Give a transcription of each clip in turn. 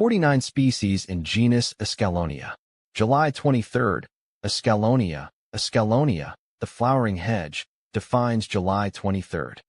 49 species in genus Escallonia. July 23rd. Escallonia, Escallonia, the flowering hedge, defines July 23rd.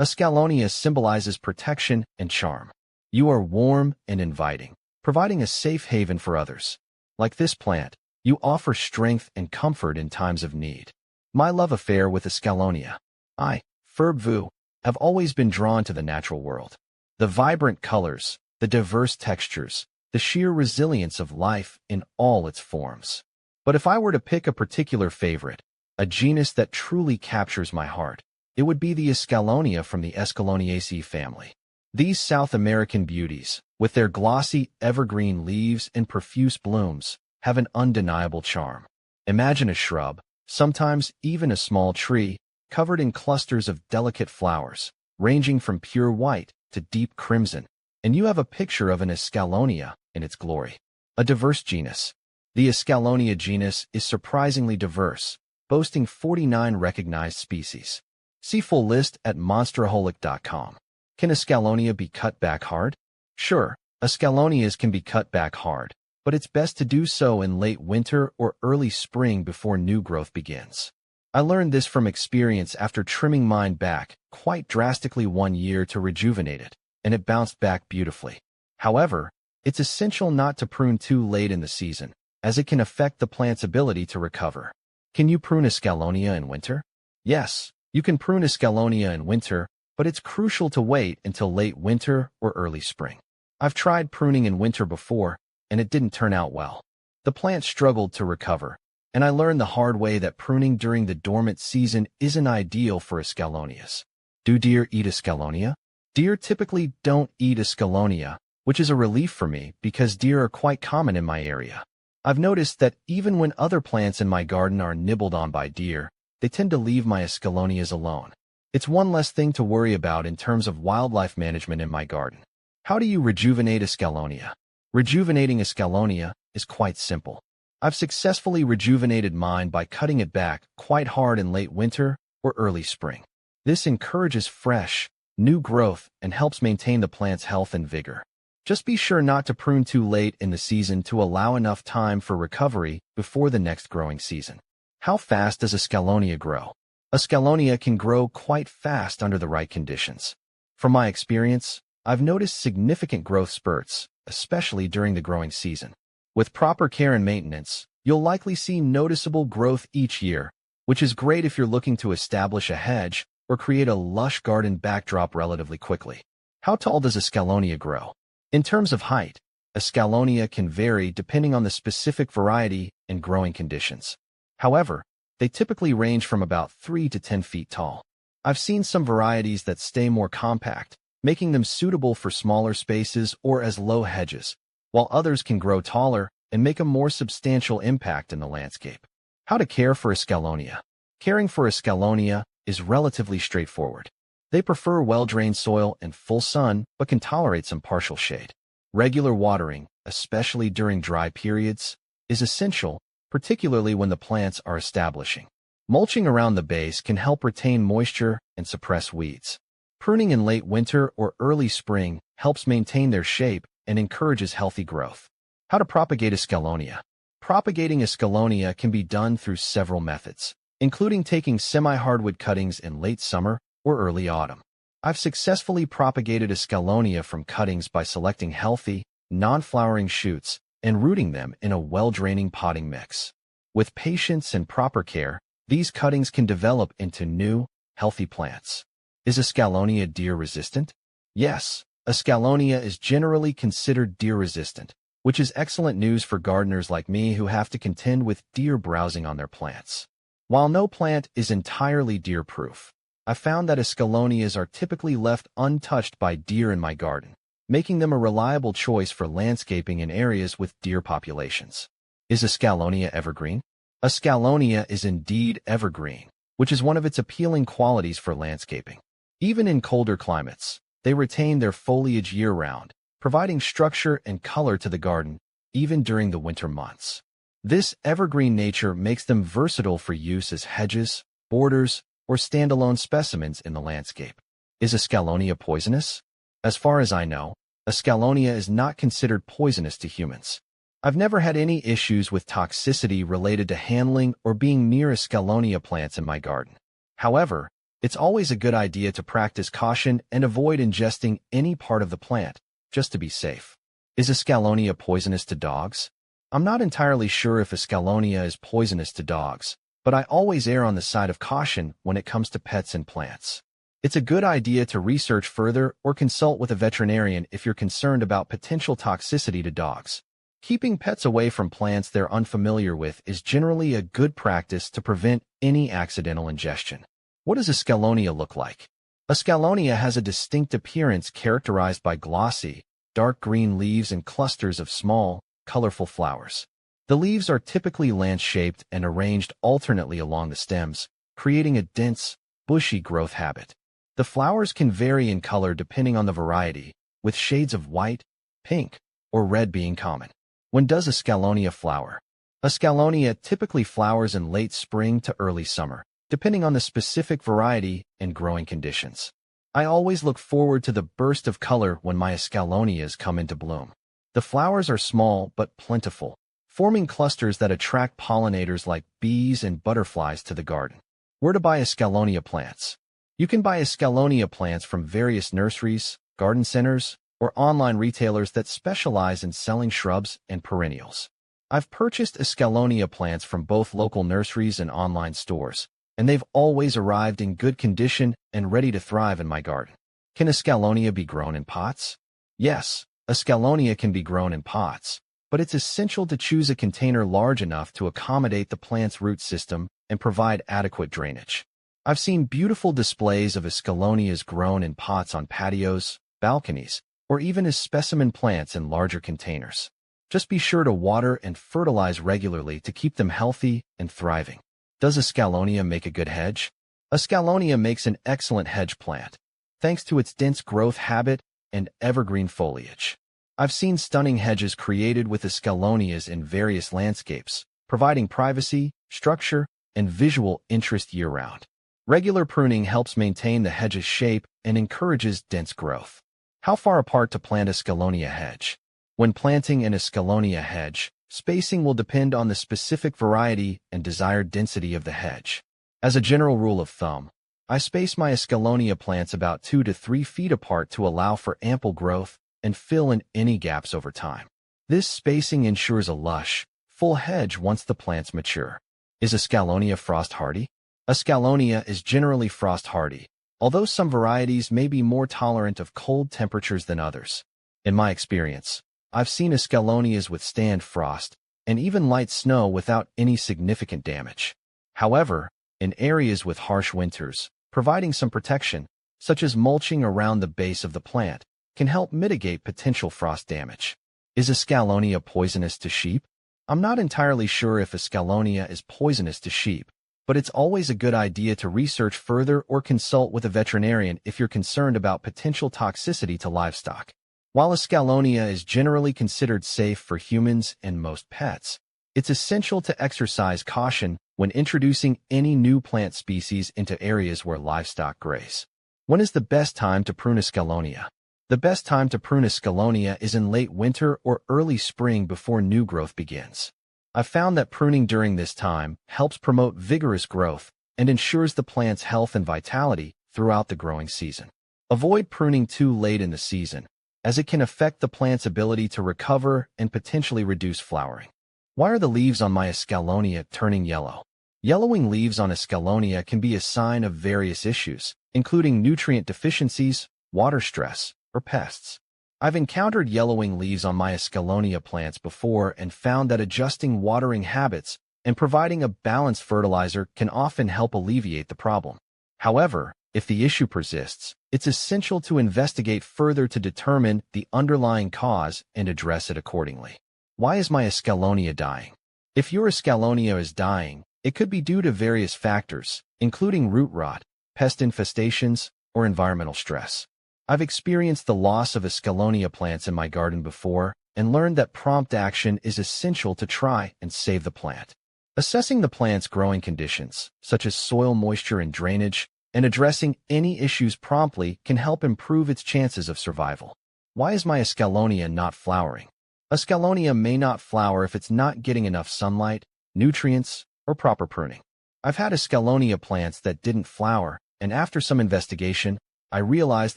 Escallonia symbolizes protection and charm. You are warm and inviting, providing a safe haven for others. Like this plant, you offer strength and comfort in times of need. My love affair with Escallonia. I, Ferb Vu, have always been drawn to the natural world. The vibrant colors, the diverse textures, the sheer resilience of life in all its forms. But if I were to pick a particular favorite, a genus that truly captures my heart, it would be the Escallonia from the Escalloniaceae family. These South American beauties, with their glossy evergreen leaves and profuse blooms, have an undeniable charm. Imagine a shrub, sometimes even a small tree, covered in clusters of delicate flowers, ranging from pure white to deep crimson, and you have a picture of an Escallonia in its glory. A diverse genus. The Escallonia genus is surprisingly diverse, boasting 49 recognized species. See full list at monsteraholic.com. Can Escallonia be cut back hard? Sure, Escallonias can be cut back hard, but it's best to do so in late winter or early spring before new growth begins. I learned this from experience after trimming mine back quite drastically one year to rejuvenate it, and it bounced back beautifully. However, it's essential not to prune too late in the season, as it can affect the plant's ability to recover. Can you prune Escallonia in winter? Yes, you can prune Escallonia in winter, but it's crucial to wait until late winter or early spring. I've tried pruning in winter before, and it didn't turn out well. The plant struggled to recover, and I learned the hard way that pruning during the dormant season isn't ideal for Escallonias. Do deer eat Escallonia? Deer typically don't eat Escallonia, which is a relief for me because deer are quite common in my area. I've noticed that even when other plants in my garden are nibbled on by deer, they tend to leave my Escallonias alone. It's one less thing to worry about in terms of wildlife management in my garden. How do you rejuvenate Escallonia? Rejuvenating Escallonia is quite simple. I've successfully rejuvenated mine by cutting it back quite hard in late winter or early spring. This encourages fresh, new growth and helps maintain the plant's health and vigor. Just be sure not to prune too late in the season to allow enough time for recovery before the next growing season. How fast does Escallonia grow? Escallonia can grow quite fast under the right conditions. From my experience, I've noticed significant growth spurts, especially during the growing season. With proper care and maintenance, you'll likely see noticeable growth each year, which is great if you're looking to establish a hedge or create a lush garden backdrop relatively quickly. How tall does Escallonia grow? In terms of height, Escallonia can vary depending on the specific variety and growing conditions. However, they typically range from about 3 to 10 feet tall. I've seen some varieties that stay more compact, making them suitable for smaller spaces or as low hedges, while others can grow taller and make a more substantial impact in the landscape. How to care for Escallonia? Caring for Escallonia is relatively straightforward. They prefer well-drained soil and full sun, but can tolerate some partial shade. Regular watering, especially during dry periods, is essential, particularly when the plants are establishing. Mulching around the base can help retain moisture and suppress weeds. Pruning in late winter or early spring helps maintain their shape and encourages healthy growth. How to propagate Escallonia? Propagating Escallonia can be done through several methods, including taking semi-hardwood cuttings in late summer or early autumn. I've successfully propagated Escallonia from cuttings by selecting healthy, non-flowering shoots and rooting them in a well-draining potting mix. With patience and proper care, these cuttings can develop into new, healthy plants. Is Escallonia deer-resistant? Yes, Escallonia is generally considered deer-resistant, which is excellent news for gardeners like me who have to contend with deer browsing on their plants. While no plant is entirely deer-proof, I've found that Escallonias are typically left untouched by deer in my garden, making them a reliable choice for landscaping in areas with deer populations. Is Escallonia evergreen? Escallonia is indeed evergreen, which is one of its appealing qualities for landscaping. Even in colder climates, they retain their foliage year-round, providing structure and color to the garden, even during the winter months. This evergreen nature makes them versatile for use as hedges, borders, or standalone specimens in the landscape. Is Escallonia poisonous? As far as I know, Escallonia is not considered poisonous to humans. I've never had any issues with toxicity related to handling or being near Escallonia plants in my garden. However, it's always a good idea to practice caution and avoid ingesting any part of the plant, just to be safe. Is Escallonia poisonous to dogs? I'm not entirely sure if Escallonia is poisonous to dogs, but I always err on the side of caution when it comes to pets and plants. It's a good idea to research further or consult with a veterinarian if you're concerned about potential toxicity to dogs. Keeping pets away from plants they're unfamiliar with is generally a good practice to prevent any accidental ingestion. What does Escallonia look like? Escallonia has a distinct appearance characterized by glossy, dark green leaves and clusters of small, colorful flowers. The leaves are typically lance-shaped and arranged alternately along the stems, creating a dense, bushy growth habit. The flowers can vary in color depending on the variety, with shades of white, pink, or red being common. When does Escallonia flower? Escallonia typically flowers in late spring to early summer, depending on the specific variety and growing conditions. I always look forward to the burst of color when my Escallonias come into bloom. The flowers are small but plentiful, forming clusters that attract pollinators like bees and butterflies to the garden. Where to buy Escallonia plants? You can buy Escallonia plants from various nurseries, garden centers, or online retailers that specialize in selling shrubs and perennials. I've purchased Escallonia plants from both local nurseries and online stores, and they've always arrived in good condition and ready to thrive in my garden. Can Escallonia be grown in pots? Yes, Escallonia can be grown in pots, but it's essential to choose a container large enough to accommodate the plant's root system and provide adequate drainage. I've seen beautiful displays of Escallonias grown in pots on patios, balconies, or even as specimen plants in larger containers. Just be sure to water and fertilize regularly to keep them healthy and thriving. Does Escallonia make a good hedge? Escallonia makes an excellent hedge plant, thanks to its dense growth habit and evergreen foliage. I've seen stunning hedges created with Escallonias in various landscapes, providing privacy, structure, and visual interest year-round. Regular pruning helps maintain the hedge's shape and encourages dense growth. How far apart to plant Escallonia hedge? When planting an Escallonia hedge, spacing will depend on the specific variety and desired density of the hedge. As a general rule of thumb, I space my Escallonia plants about 2 to 3 feet apart to allow for ample growth and fill in any gaps over time. This spacing ensures a lush, full hedge once the plants mature. Is Escallonia frost-hardy? Escallonia is generally frost-hardy, although some varieties may be more tolerant of cold temperatures than others. In my experience, I've seen Escallonias withstand frost and even light snow without any significant damage. However, in areas with harsh winters, providing some protection, such as mulching around the base of the plant, can help mitigate potential frost damage. Is Escallonia poisonous to sheep? I'm not entirely sure if Escallonia is poisonous to sheep, but it's always a good idea to research further or consult with a veterinarian if you're concerned about potential toxicity to livestock. While Escallonia is generally considered safe for humans and most pets, it's essential to exercise caution when introducing any new plant species into areas where livestock graze. When is the best time to prune Escallonia? The best time to prune Escallonia is in late winter or early spring before new growth begins. I've found that pruning during this time helps promote vigorous growth and ensures the plant's health and vitality throughout the growing season. Avoid pruning too late in the season, as it can affect the plant's ability to recover and potentially reduce flowering. Why are the leaves on my Escallonia turning yellow? Yellowing leaves on Escallonia can be a sign of various issues, including nutrient deficiencies, water stress, or pests. I've encountered yellowing leaves on my Escallonia plants before and found that adjusting watering habits and providing a balanced fertilizer can often help alleviate the problem. However, if the issue persists, it's essential to investigate further to determine the underlying cause and address it accordingly. Why is my Escallonia dying? If your Escallonia is dying, it could be due to various factors, including root rot, pest infestations, or environmental stress. I've experienced the loss of Escallonia plants in my garden before and learned that prompt action is essential to try and save the plant. Assessing the plant's growing conditions, such as soil moisture and drainage, and addressing any issues promptly can help improve its chances of survival. Why is my Escallonia not flowering? Escallonia may not flower if it's not getting enough sunlight, nutrients, or proper pruning. I've had Escallonia plants that didn't flower, and after some investigation, I realized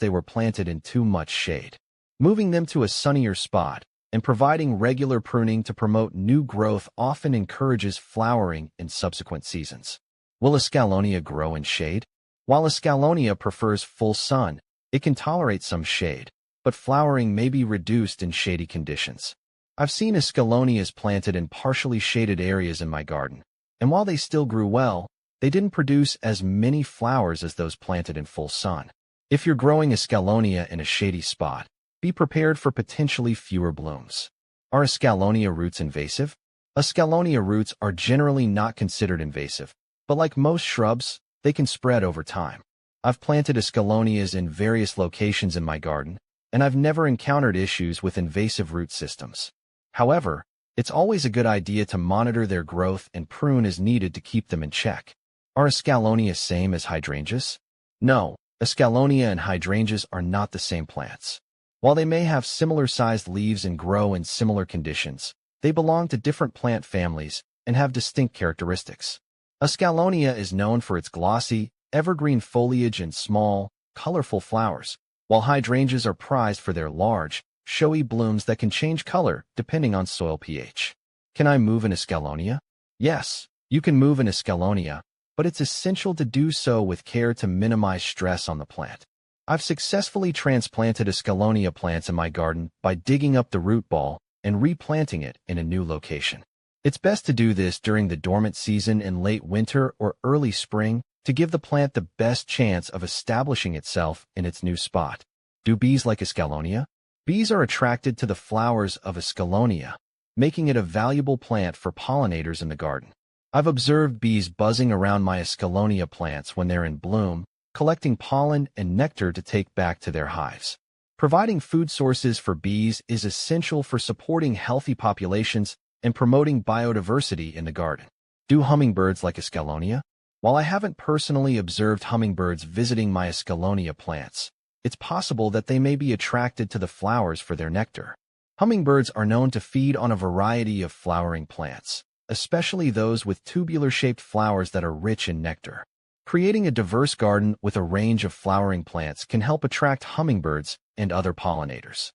they were planted in too much shade. Moving them to a sunnier spot and providing regular pruning to promote new growth often encourages flowering in subsequent seasons. Will Escallonia grow in shade? While Escallonia prefers full sun, it can tolerate some shade, but flowering may be reduced in shady conditions. I've seen Escallonias planted in partially shaded areas in my garden, and while they still grew well, they didn't produce as many flowers as those planted in full sun. If you're growing Escallonia in a shady spot, be prepared for potentially fewer blooms. Are Escallonia roots invasive? Escallonia roots are generally not considered invasive, but like most shrubs, they can spread over time. I've planted Escallonias in various locations in my garden, and I've never encountered issues with invasive root systems. However, it's always a good idea to monitor their growth and prune as needed to keep them in check. Are Escallonia same as hydrangeas? No, Escallonia and hydrangeas are not the same plants. While they may have similar-sized leaves and grow in similar conditions, they belong to different plant families and have distinct characteristics. Escallonia is known for its glossy, evergreen foliage and small, colorful flowers, while hydrangeas are prized for their large, showy blooms that can change color depending on soil pH. Can I move an Escallonia? Yes, you can move an Escallonia, but it's essential to do so with care to minimize stress on the plant. I've successfully transplanted Escallonia plants in my garden by digging up the root ball and replanting it in a new location. It's best to do this during the dormant season in late winter or early spring to give the plant the best chance of establishing itself in its new spot. Do bees like Escallonia? Bees are attracted to the flowers of Escallonia, making it a valuable plant for pollinators in the garden. I've observed bees buzzing around my Escallonia plants when they're in bloom, collecting pollen and nectar to take back to their hives. Providing food sources for bees is essential for supporting healthy populations and promoting biodiversity in the garden. Do hummingbirds like Escallonia? While I haven't personally observed hummingbirds visiting my Escallonia plants, it's possible that they may be attracted to the flowers for their nectar. Hummingbirds are known to feed on a variety of flowering plants, especially those with tubular-shaped flowers that are rich in nectar. Creating a diverse garden with a range of flowering plants can help attract hummingbirds and other pollinators.